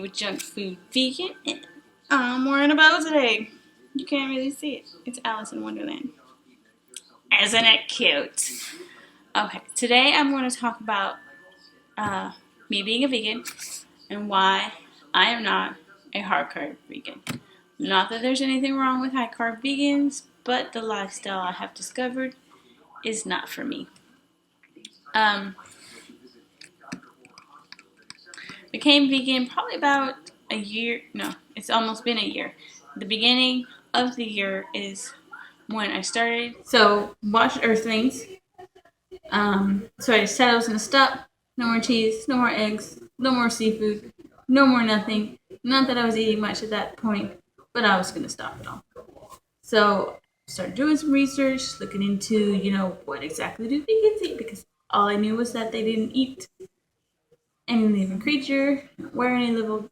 with Junk Food Vegan. And I'm wearing a bow today. You can't really see it. It's Alice in Wonderland. Isn't it cute? Okay, today I'm going to talk about me being a vegan and why I am not a high carb vegan. Not that there's anything wrong with high carb vegans, but the lifestyle I have discovered is not for me. Became vegan probably about a year. No, it's almost been a year. The beginning of the year is when I started. So watched Earthlings. So I said I was gonna stop. No more cheese, no more eggs, no more seafood, no more nothing. Not that I was eating much at that point, but I was gonna stop it all. So started doing some research, looking into, what exactly do vegans eat, because all I knew was that they didn't eat any living creature, where any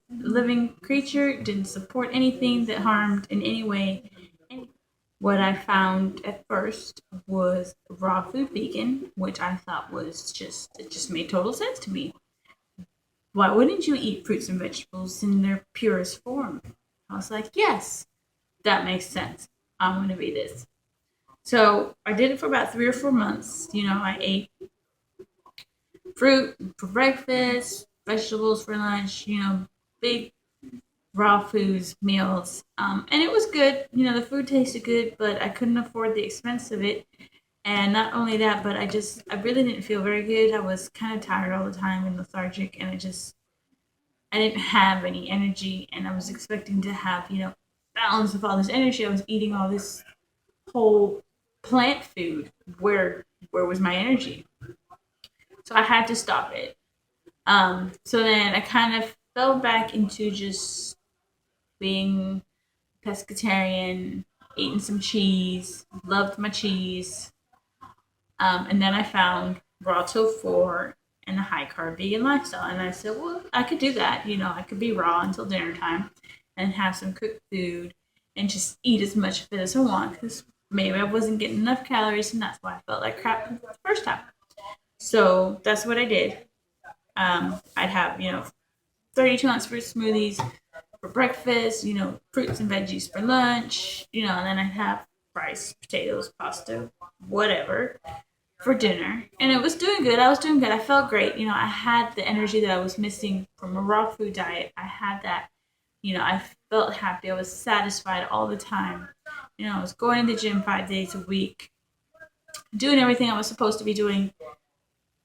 living creature, didn't support anything that harmed in any way. What I found at first was raw food vegan, which I thought was it just made total sense to me. Why wouldn't you eat fruits and vegetables in their purest form? I was like, yes, that makes sense. I'm going to be this. So I did it for about 3 or 4 months. I ate fruit for breakfast, vegetables for lunch, big raw foods, meals. And it was good. The food tasted good, but I couldn't afford the expense of it. And not only that, but I really didn't feel very good. I was kind of tired all the time and lethargic, and I didn't have any energy. And I was expecting to have, balance of all this energy. I was eating all this whole plant food. Where was my energy? So I had to stop it. So then I kind of fell back into just being pescatarian, eating some cheese, loved my cheese. And then I found raw tofu and a high carb vegan lifestyle. And I said, well, I could do that. I could be raw until dinner time and have some cooked food and just eat as much of it as I want, because maybe I wasn't getting enough calories, and that's why I felt like crap the first time. So that's what I did. I'd have, 32-ounce fruit smoothies for breakfast, fruits and veggies for lunch, and then I'd have rice, potatoes, pasta, whatever for dinner. And it was doing good. I was doing good. I felt great. I had the energy that I was missing from a raw food diet. I had that. I felt happy. I was satisfied all the time. I was going to the gym 5 days a week, doing everything I was supposed to be doing,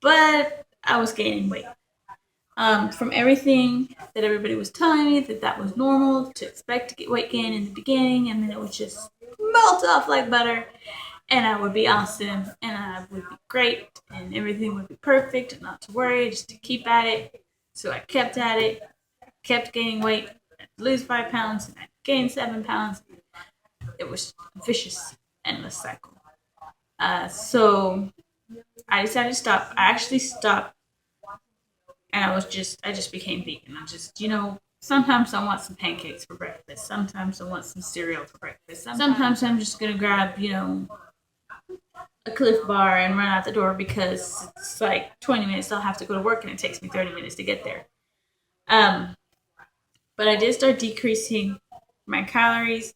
but I was gaining weight. From everything that everybody was telling me, that was normal to expect to get weight gain in the beginning, and then it would just melt off like butter, and I would be awesome, and I would be great, and everything would be perfect, and not to worry, just to keep at it. So I kept at it, kept gaining weight. I'd lose 5 pounds, and I'd gain 7 pounds. It was a vicious, endless cycle. So I decided to stop. I actually stopped, and I just became vegan. Sometimes I want some pancakes for breakfast. Sometimes I want some cereal for breakfast. Sometimes I'm just gonna grab, a Cliff Bar and run out the door because it's like 20 minutes. I'll have to go to work, and it takes me 30 minutes to get there. Um, but I did start decreasing my calories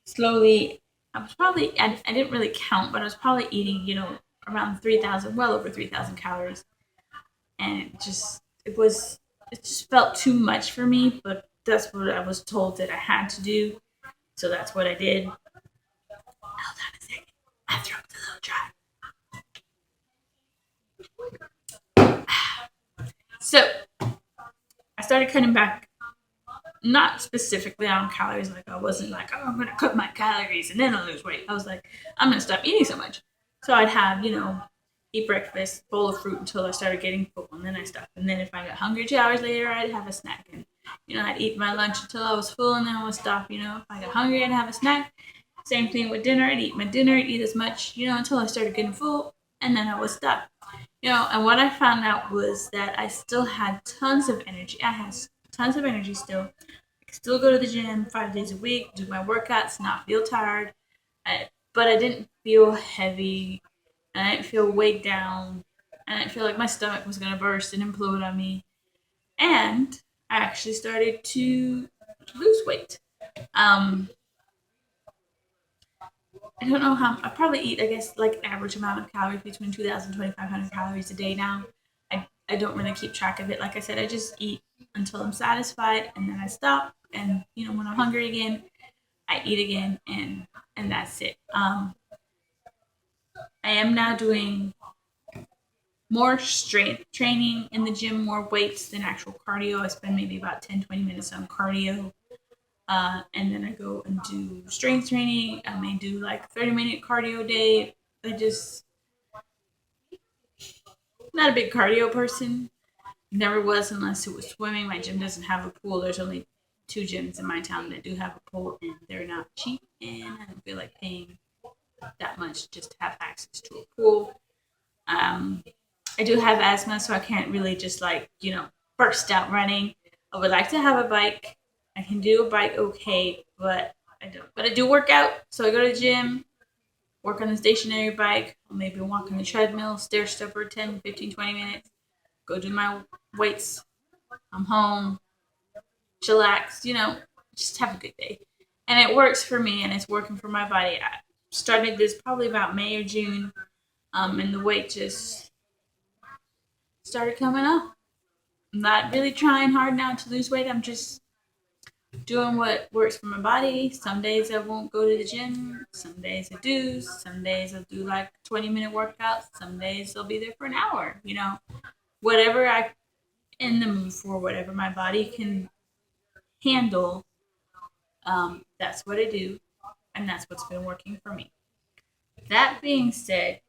slowly. I didn't really count, but I was probably eating, around 3,000, well over 3,000 calories. And it just felt too much for me, but that's what I was told that I had to do. So that's what I did. Hold on a second. My throat's a little dry. So I started cutting back, not specifically on calories. Like, I wasn't like, oh, I'm gonna cut my calories and then I'll lose weight. I was like, I'm gonna stop eating so much. So I'd have, eat breakfast, bowl of fruit until I started getting full, and then I stopped. And then if I got hungry 2 hours later, I'd have a snack, and I'd eat my lunch until I was full, and then I would stop. If I got hungry, I'd have a snack. Same thing with dinner. I'd eat my dinner, I'd eat as much, until I started getting full, and then I would stop. And what I found out was that I still had tons of energy. I had tons of energy still. I could still go to the gym 5 days a week, do my workouts, not feel tired. But I didn't feel heavy, and I didn't feel weighed down, and I didn't feel like my stomach was going to burst and implode on me. And I actually started to lose weight. Um, I don't know how. I probably eat, I guess, like average amount of calories between 2,000 and 2,500 calories a day now. I don't really keep track of it. Like I said, I just eat until I'm satisfied, and then I stop. And when I'm hungry again, I eat again, and that's it. I am now doing more strength training in the gym, more weights than actual cardio. I spend maybe about 10-20 minutes on cardio. And then I go and do strength training. I may do like 30-minute cardio day. I just not a big cardio person. Never was unless it was swimming. My gym doesn't have a pool. There's only 2 gyms in my town that do have a pool, and they're not cheap. And I don't feel like paying that much just to have access to a pool. I do have asthma, so I can't really just burst out running. I would like to have a bike. I can do a bike okay, but I don't. But I do work out, so I go to the gym, work on the stationary bike, or maybe walk on the treadmill, stair stepper 10, 15, 20 minutes, go do my weights. I'm home, chillax, just have a good day. And it works for me, and it's working for my body. I started this probably about May or June, and the weight just started coming up. I'm not really trying hard now to lose weight. I'm just doing what works for my body. Some days I won't go to the gym. Some days I do. Some days I'll do like 20-minute workouts. Some days I'll be there for an hour. Whatever I in the mood for, whatever my body can handle. That's what I do, and that's what's been working for me. That being said,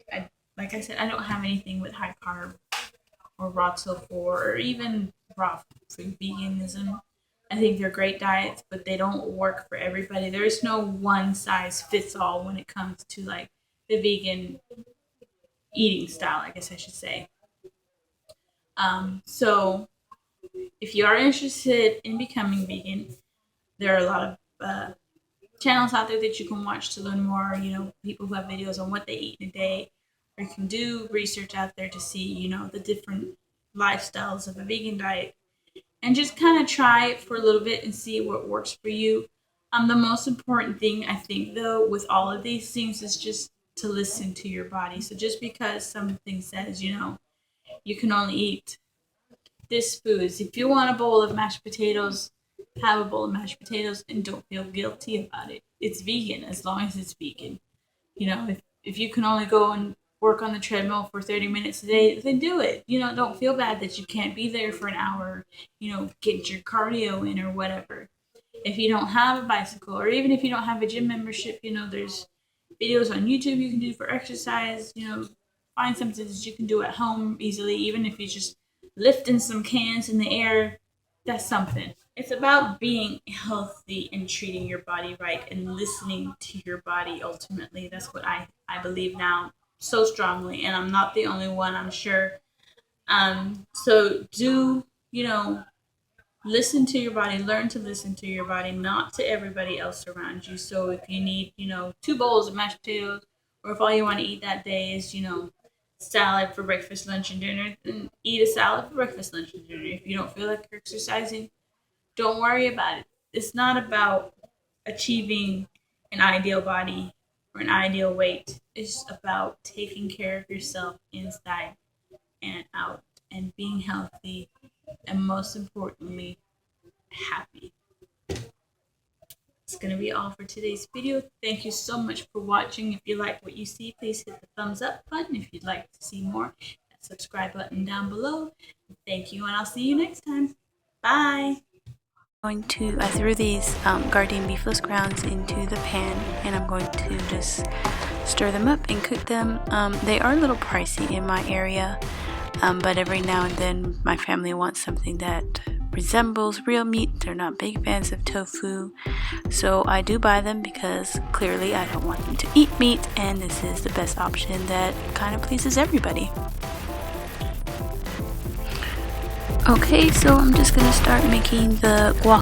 like I said, I don't have anything with high carb or raw tofu or even raw food veganism. I think they're great diets, but they don't work for everybody. There is no one size fits all when it comes to like the vegan eating style, I guess I should say. So if you are interested in becoming vegan, there are a lot of channels out there that you can watch to learn more. People who have videos on what they eat in a day, or you can do research out there to see, the different lifestyles of a vegan diet, and just kind of try it for a little bit and see what works for you. The most important thing I think, though, with all of these things is just to listen to your body. So just because something says, you can only eat this foods. If you want a bowl of mashed potatoes, have a bowl of mashed potatoes and don't feel guilty about it. It's vegan as long as it's vegan. If you can only go and work on the treadmill for 30 minutes a day, then do it. Don't feel bad that you can't be there for an hour, get your cardio in or whatever. If you don't have a bicycle, or even if you don't have a gym membership, there's videos on YouTube you can do for exercise. Find something that you can do at home easily, even if you're just lifting some cans in the air. That's something. It's about being healthy and treating your body right and listening to your body ultimately. That's what I believe now so strongly, and I'm not the only one, I'm sure. So do, listen to your body, learn to listen to your body, not to everybody else around you. So if you need, 2 bowls of mashed potatoes, or if all you want to eat that day is, salad for breakfast, lunch, and dinner, then eat a salad for breakfast, lunch, and dinner. If you don't feel like exercising, don't worry about it. It's not about achieving an ideal body or an ideal weight. It's about taking care of yourself inside and out and being healthy, and most importantly, happy. It's going to be all for today's video. Thank you so much for watching. If you like what you see, please hit the thumbs up button. If you'd like to see more, that subscribe button down below. Thank you, and I'll see you next time. Bye. I threw these Gardein beefless grounds into the pan, and I'm going to just stir them up and cook them. They are a little pricey in my area, but every now and then my family wants something that resembles real meat. They're not big fans of tofu, so I do buy them because clearly I don't want them to eat meat, and this is the best option that kind of pleases everybody. Okay, so I'm just gonna start making the guacamole.